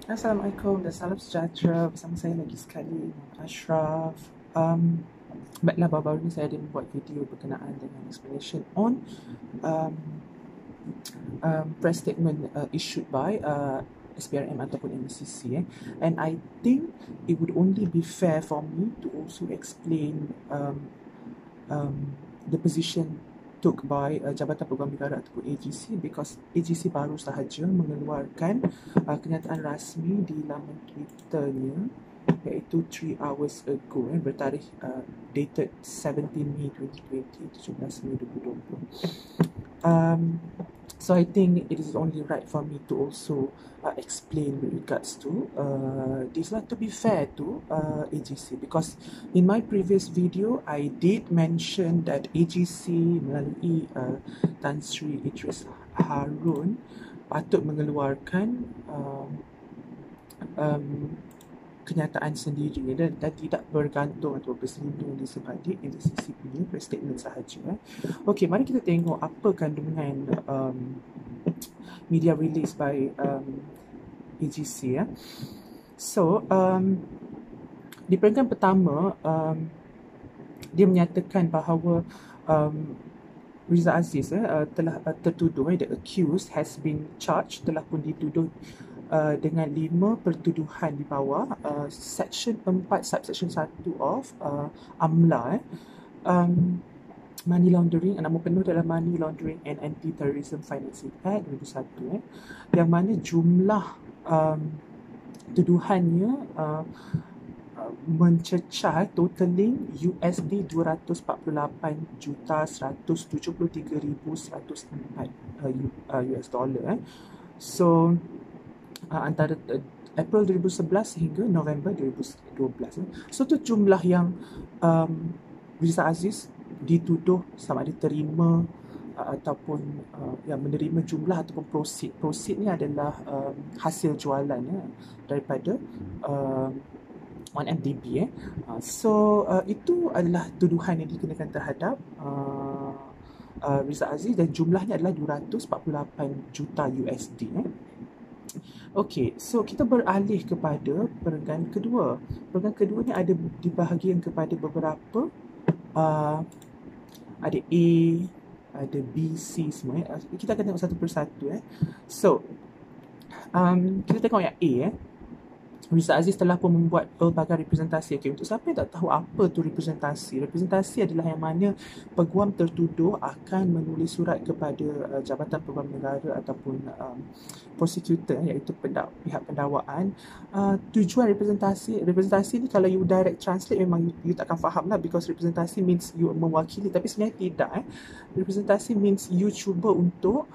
Assalamualaikum dan salam sejahtera. Bersama saya lagi sekali, Ashraf. Baiklah, baru-baru ni saya ada membuat video berkenaan dengan explanation on press statement issued by SPRM ataupun MCC. And I think it would only be fair for me to also explain the position took by Jabatan Peguam Negara ataupun AGC, because AGC baru sahaja mengeluarkan kenyataan rasmi di laman Twitternya, iaitu 3 hours ago, bertarikh dated 17 Mei 2020, 17 Mei 2020. So I think it is only right for me to also explain with regards to this, to be fair to AGC, because in my previous video I did mention that AGC melalui Tan Sri Idris Harun patut mengeluarkan kenyataan sendiri dan tidak bergantung atau berselindung di sebalik AGC punya press statement sahaja. Okey, mari kita tengok apa kandungan media release by AGC. So, di peringkat pertama, dia menyatakan bahawa Riza Aziz telah tertuduh, the accused has been charged, telah pun dituduh dengan 5 pertuduhan di bawah Section 4 Subsection 1 of AMLA, Money Laundering, nama penuh adalah Money Laundering and Anti-Terrorism Financing Act 2001, yang mana jumlah tuduhannya mencecah totaling USD 248,173,104 US dollar. So antara April 2011 hingga November 2012. So tu jumlah yang Riza Aziz dituduh sama ada terima ataupun yang menerima jumlah ataupun proceed. Proceed ni adalah hasil jualan daripada 1MDB. So itu adalah tuduhan yang dikenakan terhadap Riza Aziz dan jumlahnya adalah 248 juta USD. Okey, so kita beralih kepada perenggan kedua. Perenggan kedua ni ada dibahagikan kepada beberapa, ada A, ada B, C semua. Kita akan tengok satu persatu. So, kita tengok yang A. Riza Aziz telah pun membuat pelbagai representasi. Okay, untuk siapa yang tak tahu apa tu representasi, representasi adalah yang mana peguam tertuduh akan menulis surat kepada Jabatan Peguam Negara ataupun prosecutor, iaitu pihak pendakwaan. Tujuan representasi ni kalau you direct translate memang you tak akan faham lah, because representasi means you mewakili, tapi sebenarnya tidak. Representasi means you cuba untuk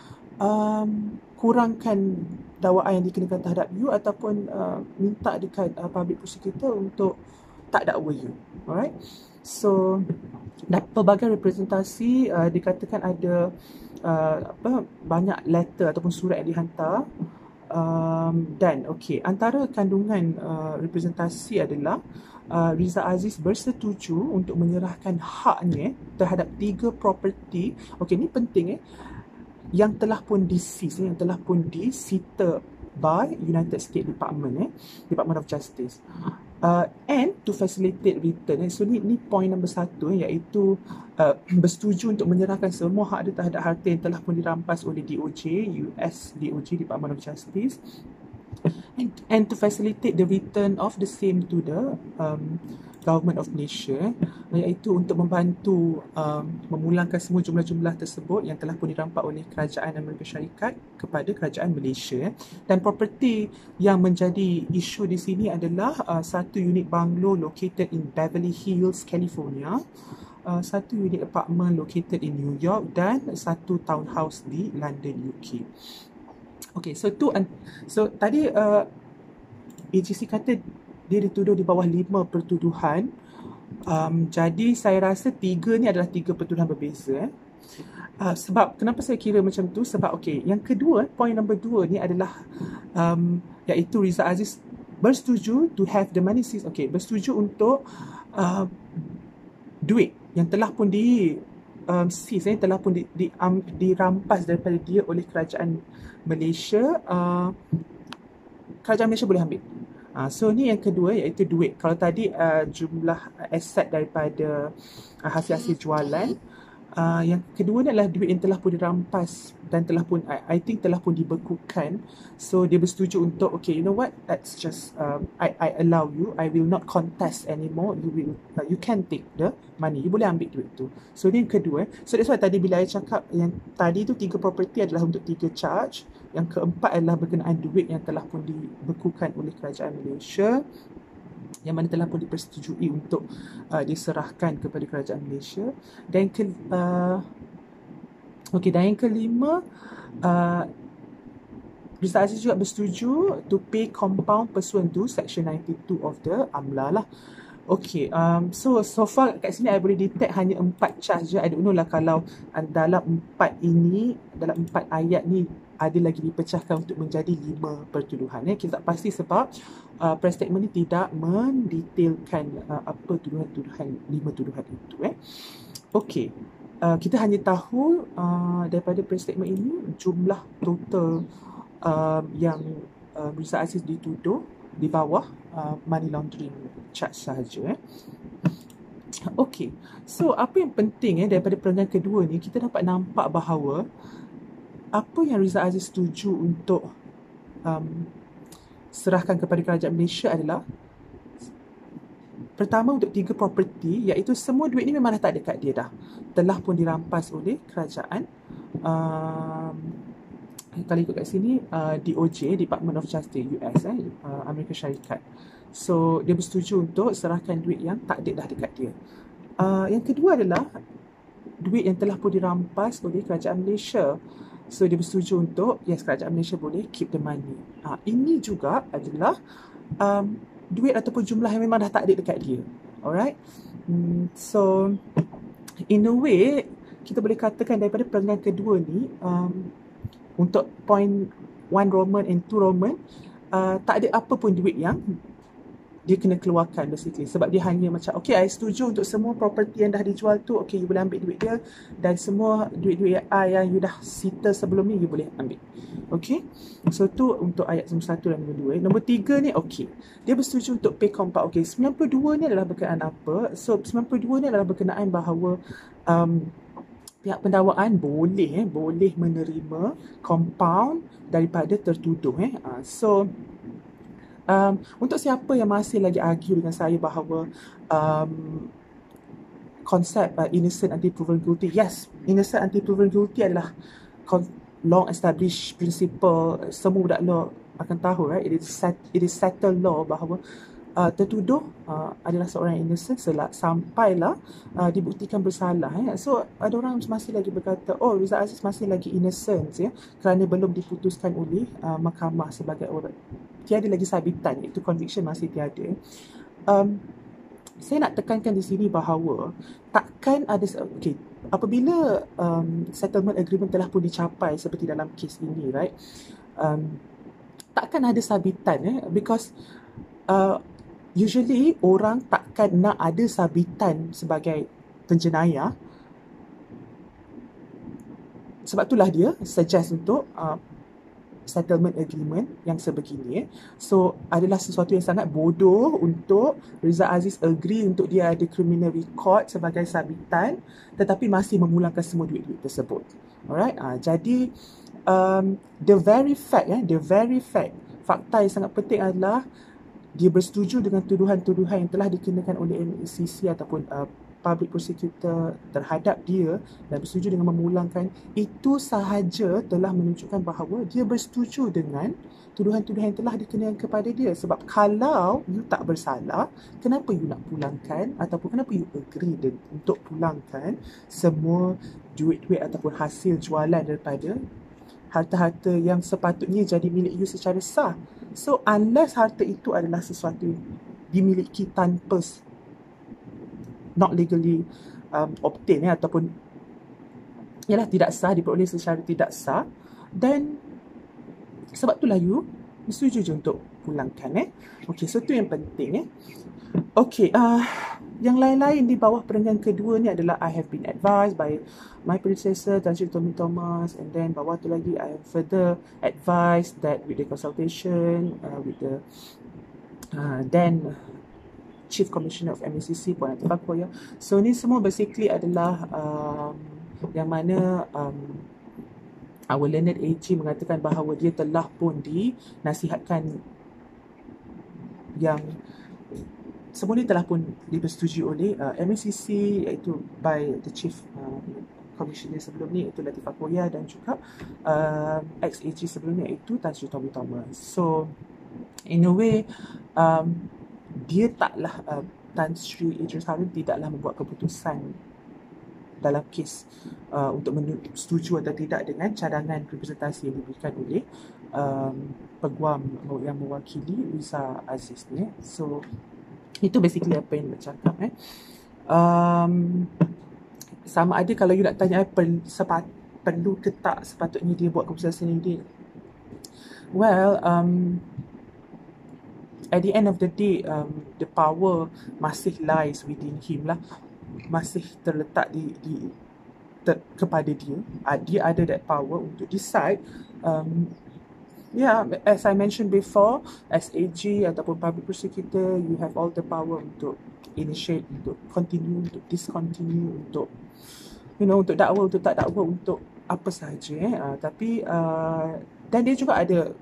kurangkan dakwaan yang dikenakan terhadap you ataupun minta dekat public prosecutor untuk tak dakwa you. Alright. So pelbagai representasi dikatakan ada banyak letter ataupun surat yang dihantar, dan okey, antara kandungan representasi adalah Riza Aziz bersetuju untuk menyerahkan haknya terhadap 3 property. Okey, ni penting yang telah pun di-seize, yang telah pun disita by United States Department of Justice, and to facilitate return. So ni point number 1, iaitu bersetuju untuk menyerahkan semua hak dia terhadap harta yang telah pun dirampas oleh DOJ, US DOJ, Department of Justice, and to facilitate the return of the same to the Government of Malaysia, iaitu untuk membantu memulangkan semua jumlah-jumlah tersebut yang telah pun dirampas oleh Kerajaan Amerika Syarikat kepada Kerajaan Malaysia. Dan property yang menjadi isu di sini adalah satu unit bungalow located in Beverly Hills, California, satu unit apartment located in New York, dan satu townhouse di London, UK. Okay, so tadi AGC kata dia dituduh di bawah 5 pertuduhan. Jadi saya rasa 3 ni adalah 3 pertuduhan berbeza. Sebab kenapa saya kira macam tu? Sebab okey, yang kedua, point number 2 ni adalah iaitu Riza Aziz bersetuju to have the money seized. Okey, bersetuju untuk duit yang telah pun seize, telah pun dirampas daripada dia oleh Kerajaan Malaysia kerajaan Malaysia boleh ambil. So ni yang kedua iaitu duit. Kalau tadi jumlah aset daripada hasil-hasil jualan, yang kedua ni adalah duit yang telah pun dirampas dan telah pun I think telah pun dibekukan. So dia bersetuju untuk okay, you know what, that's just I allow you, I will not contest anymore, you can take the money, you boleh ambil duit tu. So ni yang kedua. So that's why tadi bila I cakap yang tadi tu 3 property adalah untuk 3 charge, yang keempat adalah berkenaan duit yang telah pun dibekukan oleh kerajaan Malaysia, yang mana telah pun dipersetujui untuk diserahkan kepada kerajaan Malaysia. Dan dan yang kelima, Rizal Aziz juga bersetuju to pay compound pursuant to section 92 of the AMLA lah. Okay, so far kat sini I boleh detect hanya 4 charge je. I don't know lah kalau dalam 4 ayat ni ada lagi dipecahkan untuk menjadi 5 pertuduhan. Kita tak pasti sebab press statement ni tidak mendetailkan apa tuduhan-tuduhan, 5 tuduhan itu. Okay, kita hanya tahu daripada press statement ini jumlah total yang Rizal Aziz dituduh di bawah money laundering charge sahaja. Okay, so apa yang penting daripada perenggan kedua ni, kita dapat nampak bahawa apa yang Rizal Aziz setuju untuk serahkan kepada kerajaan Malaysia adalah pertama untuk 3 property, iaitu semua duit ni memang dah tak ada kat dia dah, telah pun dirampas oleh kerajaan kalau ikut kat sini DOJ, Department of Justice US, Amerika Syarikat. So dia bersetuju untuk serahkan duit yang tak ada dah dekat dia. Yang kedua adalah duit yang telah pun dirampas oleh kerajaan Malaysia. So dia bersetuju untuk kerajaan Malaysia boleh keep the money. Ini juga adalah duit ataupun jumlah yang memang dah tak ada dekat dia. Alright. So in a way kita boleh katakan daripada perenggan kedua ni, untuk point 1 Roman and 2 Roman, tak ada apa pun duit yang dia kena keluarkan basically. Sebab dia hanya macam, okay, I setuju untuk semua property yang dah dijual tu, okay, you boleh ambil duit dia. Dan semua duit-duit yang you dah sita sebelum ni, you boleh ambil. Okay, so tu untuk ayat nombor 1 dan nombor 2. Nombor 3 ni, okay, dia bersetuju untuk pay compound. Okay, 92 ni adalah berkenaan apa? So 92 ni adalah berkenaan bahawa pihak pendakwaan boleh menerima compound daripada tertuduh. So untuk siapa yang masih lagi argue dengan saya bahawa konsep innocent until proven guilty, yes, innocent until proven guilty adalah long established principle. Semua budak law akan tahu, right? It is settled law bahawa tertuduh adalah seorang yang innocent sampailah dibuktikan bersalah. So ada orang masih lagi berkata, oh, Rizal Aziz masih lagi innocent kerana belum diputuskan oleh mahkamah sebagai orang, tiada lagi sabitan, iaitu conviction masih tiada. Saya nak tekankan di sini bahawa takkan ada, okay, apabila settlement agreement telah pun dicapai seperti dalam kes ini, right, takkan ada sabitan, because usually orang takkan nak ada sabitan sebagai penjenayah. Sebab itulah dia suggest untuk settlement agreement yang sebegini. So adalah sesuatu yang sangat bodoh untuk Rizal Aziz agree untuk dia ada criminal record sebagai sabitan, tetapi masih memulangkan semua duit-duit tersebut. Alright, jadi the very fact, fakta yang sangat penting adalah dia bersetuju dengan tuduhan-tuduhan yang telah dikenakan oleh MACC ataupun public prosecutor terhadap dia, dan bersetuju dengan memulangkan. Itu sahaja telah menunjukkan bahawa dia bersetuju dengan tuduhan-tuduhan yang telah dikenakan kepada dia. Sebab kalau you tak bersalah, kenapa you nak pulangkan, ataupun kenapa you agree untuk pulangkan semua duit-duit ataupun hasil jualan daripada harta-harta yang sepatutnya jadi milik you secara sah. So unless harta itu adalah sesuatu dimiliki tanpa not legally obtained, ataupun tidak sah, diperoleh secara tidak sah, dan sebab itulah you setuju je untuk pulangkan. Okay, so tu yang penting. Okey, yang lain-lain di bawah perenggan kedua ni adalah I have been advised by my predecessor Tan Sri Tommy Thomas, and then bawah tu lagi I have further advised that with the consultation with the then Chief Commissioner of MACC Puan Latifah Koya. So ni semua basically adalah yang mana our learned AG mengatakan bahawa dia telah pun dinasihatkan yang semua ni telah pun dipersetujui oleh MACC, iaitu by the Chief Commissioner sebelum ni iaitu Latifah Koya, dan juga ex-AG sebelumnya iaitu Tan Sri Tommy Thomas. So in a way dia taklah Tan Sri Idris Harun tidaklah membuat keputusan dalam kes untuk setuju atau tidak dengan cadangan representasi yang diberikan oleh peguam yang mewakili Riza Aziz ni. So itu basically apa yang nak cakap. Sama ada kalau you nak tanya perlu ke tak sepatutnya dia buat keputusan sendiri. Well, at the end of the day, the power masih lies within him lah. Masih terletak kepada dia. Dia ada that power untuk decide. Yeah, as I mentioned before, as AG ataupun public prosecutor, you have all the power untuk initiate, untuk continue, untuk discontinue, untuk untuk dakwa, untuk tak dakwa, untuk apa sahaja. Tapi dan dia juga ada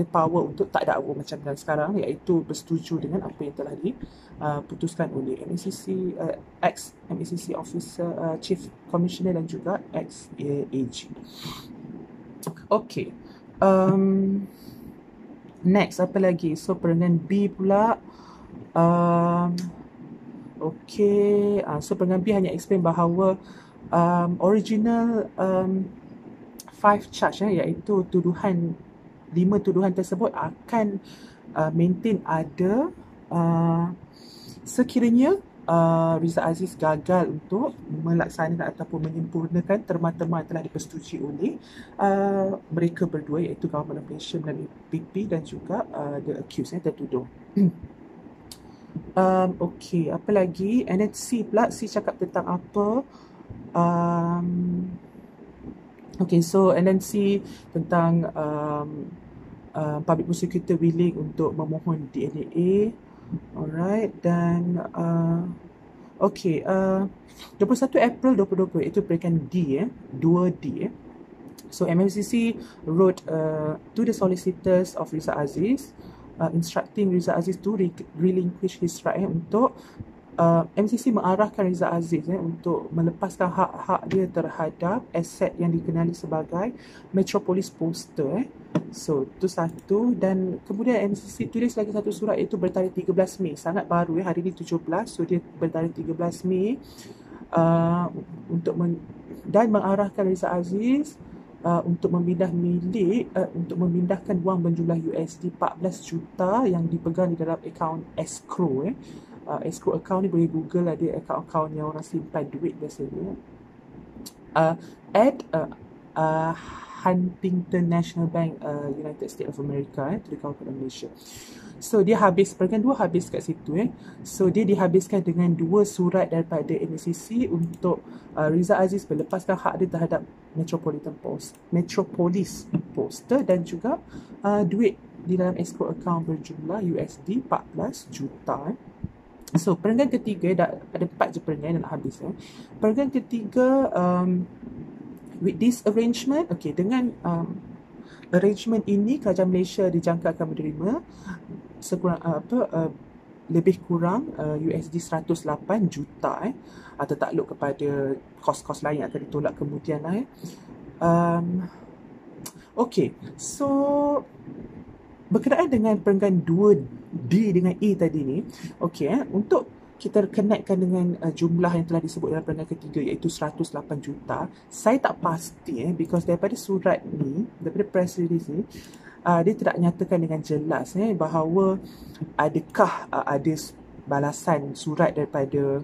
power untuk tak dakwa macam dan sekarang, iaitu bersetuju dengan apa yang telah diputuskan oleh MACC, ex-MACC officer, Chief Commissioner dan juga ex-AG. Okay. Next, apa lagi? So, perenggan B pula. Okay. So, perenggan B hanya explain bahawa original 5 charge, iaitu 5 tuduhan tersebut akan maintain ada sekiranya Riza Aziz gagal untuk melaksanakan ataupun menyempurnakan terma-terma yang telah dipersetujui oleh mereka berdua, iaitu Government of Malaysia melalui PP dan juga the accused, tertuduh. Okay, apa lagi? And then C pula, C cakap tentang apa? Okay, so and then C tentang public prosecutor willing untuk memohon DNA. Alright, dan okay, 21 April 2020 itu peringkat D, 2D. So MACC wrote to the solicitors of Riza Aziz, instructing Riza Aziz to relinquish his right untuk MACC mengarahkan Riza Aziz untuk melepaskan hak-hak dia terhadap aset yang dikenali sebagai Metropolis Poster. So, itu satu. Dan kemudian MACC tulis lagi satu surat, iaitu bertarikh 13 Mei. Sangat baru, hari ini 17. So, dia bertarikh 13 Mei dan mengarahkan Riza Aziz untuk memindahkan wang berjumlah USD 14 juta yang dipegang di dalam akaun escrow. Escrow account ni boleh google, ada akaun-akaun yang orang simpan duit biasanya at Huntington National Bank, United States of America, to the Government of Malaysia. So dia perenggan 2 habis kat situ. So dia dihabiskan dengan 2 surat daripada MACC untuk Riza Aziz melepaskan hak dia terhadap Metropolis Poster dan juga duit di dalam escrow account berjumlah USD 14 juta. So, perenggan ketiga, ada 4 je perenggan yang nak habis. Perenggan ketiga, with this arrangement, okay, dengan arrangement ini, Kerajaan Malaysia dijangka akan menerima lebih kurang USD 108 juta tertakluk kepada kos-kos lain yang akan ditolak kemudian. Okay, so berkenaan dengan perenggan 2D dengan E tadi ni, okay, untuk kita connectkan dengan jumlah yang telah disebut dalam perenggan ketiga, iaitu 108 juta, saya tak pasti because daripada surat ni, daripada press release ni, dia tidak nyatakan dengan jelas bahawa adakah ada balasan surat daripada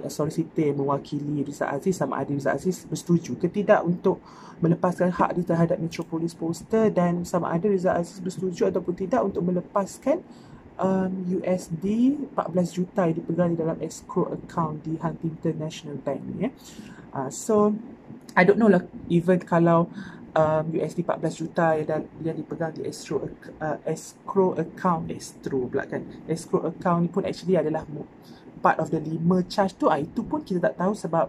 solicitor yang mewakili Riza Aziz, sama ada Riza Aziz bersetuju ke tidak untuk melepaskan hak dia terhadap Metropolis Poster, dan sama ada Riza Aziz bersetuju ataupun tidak untuk melepaskan USD 14 juta yang dipegang di dalam escrow account di Huntington National Bank ni. So I don't know lah, even kalau USD 14 juta yang dipegang di escrow account, escrow account ni pun actually adalah part of the 5 charge tu, itu pun kita tak tahu sebab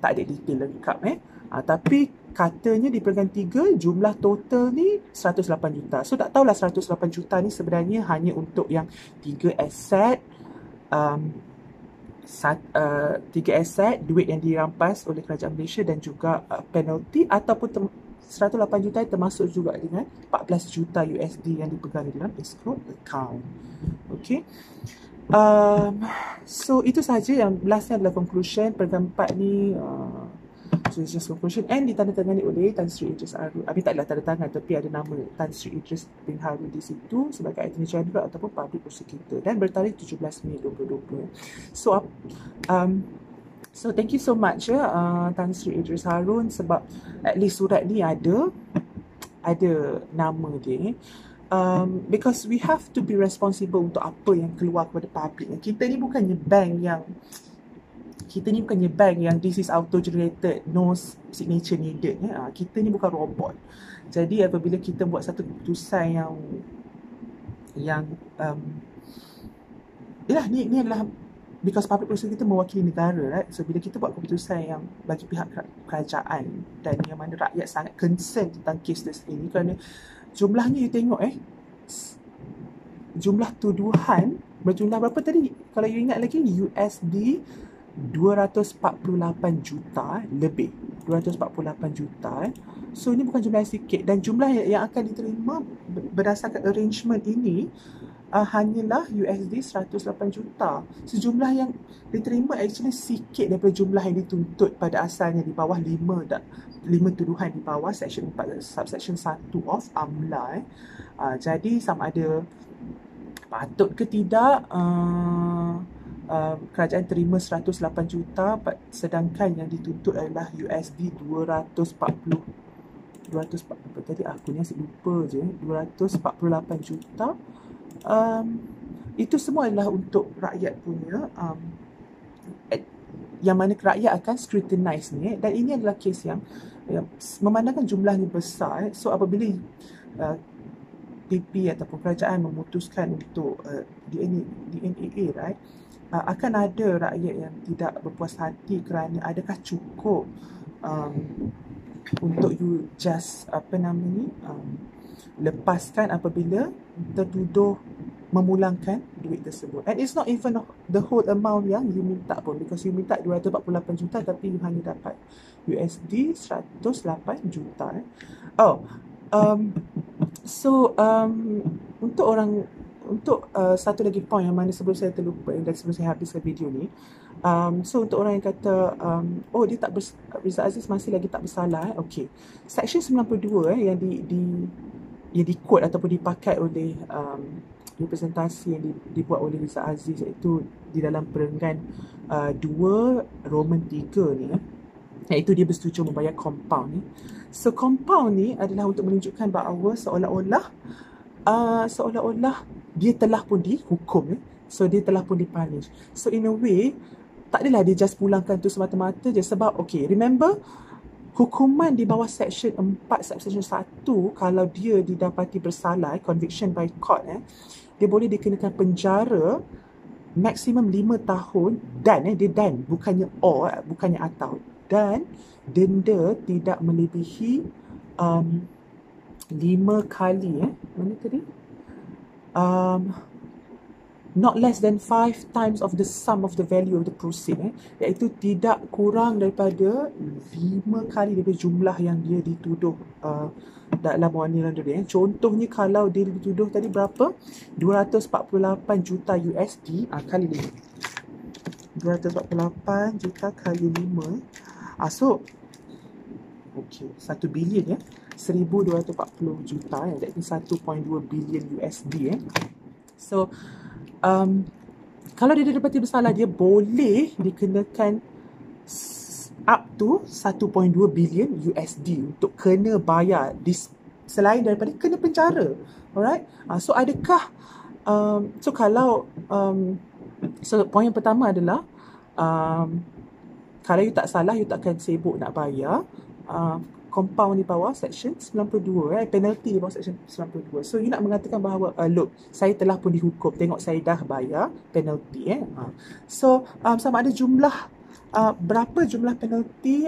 tak ada detail lengkap tapi katanya dipegang 3, jumlah total ni 108 juta. So tak tahulah 108 juta ni sebenarnya hanya untuk yang 3 aset, 3 aset, duit yang dirampas oleh kerajaan Malaysia dan juga penalty, ataupun 108 juta termasuk juga dengan 14 juta USD yang dipegang di dalam escrow account. Okay. So itu sahaja. Yang lastnya adalah conclusion. Peringkat 4 ni so it's just conclusion and ditandatangani oleh Tan Sri Idris Harun. Taklah tanda tangan, tapi ada nama Tan Sri Idris bin Harun di situ sebagai Attorney General ataupun Public Prosecutor, dan bertarikh 17 Mei 2020. So thank you so much Tan Sri Idris Harun, sebab at least surat ni ada nama dia. Because we have to be responsible untuk apa yang keluar kepada public. Kita ni bukannya bank yang this is auto-generated, no signature needed. Kita ni bukan robot. Jadi apabila kita buat satu keputusan yang ni adalah because public prosecutor kita mewakili negara, right? So bila kita buat keputusan yang bagi pihak kerajaan dan yang mana rakyat sangat concern tentang kes ini, kerana jumlahnya you tengok jumlah tuduhan berjumlah berapa tadi? Kalau you ingat lagi, USD 248 juta lebih. 248 juta. So ini bukan jumlah yang sikit, dan jumlah yang akan diterima berdasarkan arrangement ini hanyalah USD 108 juta. Sejumlah yang diterima actually sikit daripada jumlah yang dituntut pada asalnya di bawah 5 tuduhan di bawah section 4 subsection 1 of AMLA. Jadi sama ada patut ke tidak kerajaan terima 108 juta, sedangkan yang dituntut adalah USD 240 tadi aku ni asyik lupa je, 248 juta. Itu semua adalah untuk rakyat punya, yang mana rakyat akan scrutinize ni, dan ini adalah kes yang memandangkan jumlahnya besar. So apabila PP ataupun kerajaan memutuskan untuk DNAA, right, akan ada rakyat yang tidak berpuas hati kerana adakah cukup untuk you just lepaskan apabila tertuduh memulangkan duit tersebut. And it's not even the whole amount yang you minta pun, because you minta 248 juta tapi you hanya dapat USD 108 juta. Untuk satu lagi point yang mana sebelum saya terlupa dan sebelum saya habiskan video ni, so untuk orang yang kata dia tak Rizal Aziz masih lagi tak bersalah, okay, section 92 yang di quote ataupun dipakai oleh representasi yang dibuat oleh Rizal Aziz, iaitu di dalam perenggan 2 Roman 3 ni, iaitu dia bersetuju membayar compound ni. So compound ni adalah untuk menunjukkan bahawa seolah-olah dia telah pun dihukum, so dia telah pun dipunish. So in a way, tak adalah dia just pulangkan tu semata-mata je, sebab okay, remember hukuman di bawah section 4 subsection 1, kalau dia didapati bersalah, conviction by court, dia boleh dikenakan penjara maksimum 5 tahun dan bukannya atau, dan denda tidak melebihi 5 kali mana tadi? Not less than 5 times of the sum of the value of the proceed, iaitu tidak kurang daripada 5 kali daripada jumlah yang dia dituduh dalam money laundering. Contohnya kalau dia dituduh tadi berapa? 248 juta USD kali 5. 248 juta kali 5. So okay, 1 bilion 1,240 juta, that is 1.2 bilion USD. So kalau dia didapati bersalah, dia boleh dikenakan up to 1.2 bilion USD untuk kena bayar, selain daripada kena penjara. Alright. So adakah So kalau so poin yang pertama adalah kalau you tak salah, you takkan sibuk nak bayar compound di bawah section 92, penalty di bawah section 92. So you nak mengatakan bahawa look, saya telah pun dihukum, tengok saya dah bayar penalty. So sama ada jumlah berapa jumlah penalti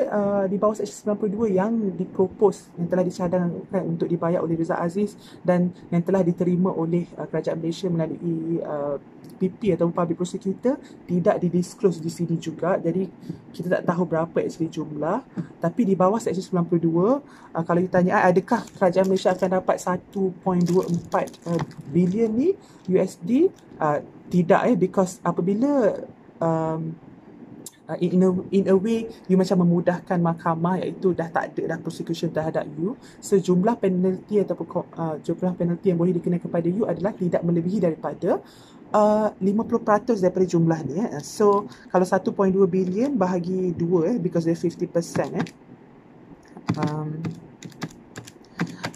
di bawah section 92 yang dipropos, yang telah dicadangkan untuk dibayar oleh Rizal Aziz dan yang telah diterima oleh Kerajaan Malaysia melalui PP atau Public Prosecutor, tidak didisclose di sini juga. Jadi kita tak tahu berapa actually jumlah. Tapi di bawah section 92, kalau ditanya adakah Kerajaan Malaysia akan dapat 1.24 bilion ni USD, tidak because apabila in a way you macam memudahkan mahkamah, iaitu dah tak ada dah prosecution terhadap you. So jumlah penalti ataupun jumlah penalti yang boleh dikenakan kepada you adalah tidak melebihi daripada 50% daripada jumlah ni. So kalau 1.2 bilion bahagi 2 because dia 50%.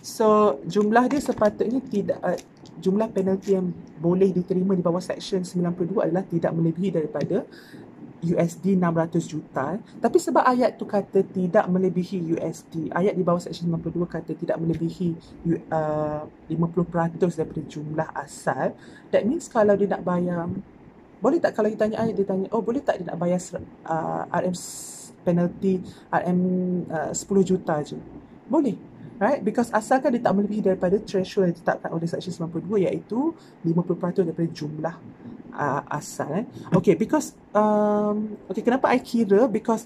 So jumlah dia sepatutnya tidak jumlah penalti yang boleh diterima di bawah section 92 adalah tidak melebihi daripada USD 600 juta. Tapi sebab ayat tu kata tidak melebihi USD, ayat di bawah section 92 kata tidak melebihi 50% daripada jumlah asal. That means kalau dia nak bayar, boleh tak kalau ditanya ayat, dia tanya, oh boleh tak dia nak bayar RM penalty RM 10 juta je? Boleh. Right? Because asalkan dia tak melebihi daripada threshold yang ditetapkan oleh section 92, iaitu 50% daripada jumlah asal. Okay, because kenapa I kira? Because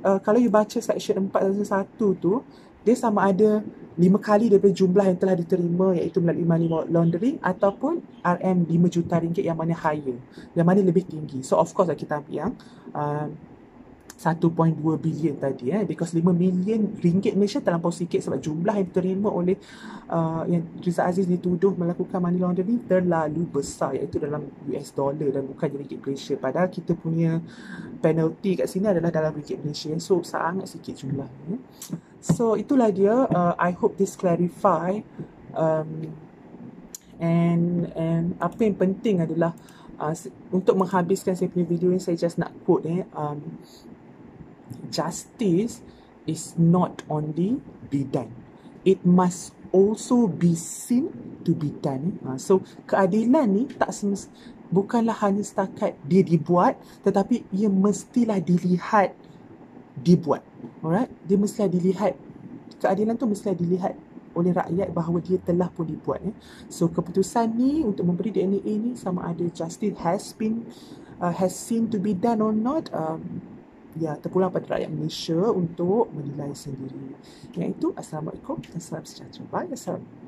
kalau you baca section 4.1 tu, dia sama ada 5 kali daripada jumlah yang telah diterima, iaitu melalui money laundering, ataupun RM 5 juta ringgit, yang mana higher, yang mana lebih tinggi. So of course kita ambil yang 1.2 bilion tadi, because 5 million ringgit Malaysia terlampau sikit, sebab jumlah yang diterima oleh yang Rizal Aziz dituduh melakukan money laundering terlalu besar, iaitu dalam US dollar dan bukan ringgit Malaysia. Padahal kita punya penalty kat sini adalah dalam ringgit Malaysia, so sangat sikit jumlahnya. So itulah dia. I hope this clarify. And apa yang penting adalah untuk menghabiskan saya punya video ni, saya just nak quote justice is not only be done, it must also be seen to be done. So keadilan ni bukanlah hanya setakat dia dibuat, tetapi ia mestilah dilihat dibuat. Alright, dia mestilah dilihat, keadilan tu mestilah dilihat oleh rakyat bahawa dia telah pun dibuat. So keputusan ni untuk memberi DNA ni, sama ada justice has seen to be done or not, terpulang pada rakyat Malaysia untuk menilai sendiri. Yang itu, Assalamualaikum dan salam sejahtera. Bye. Assalamualaikum.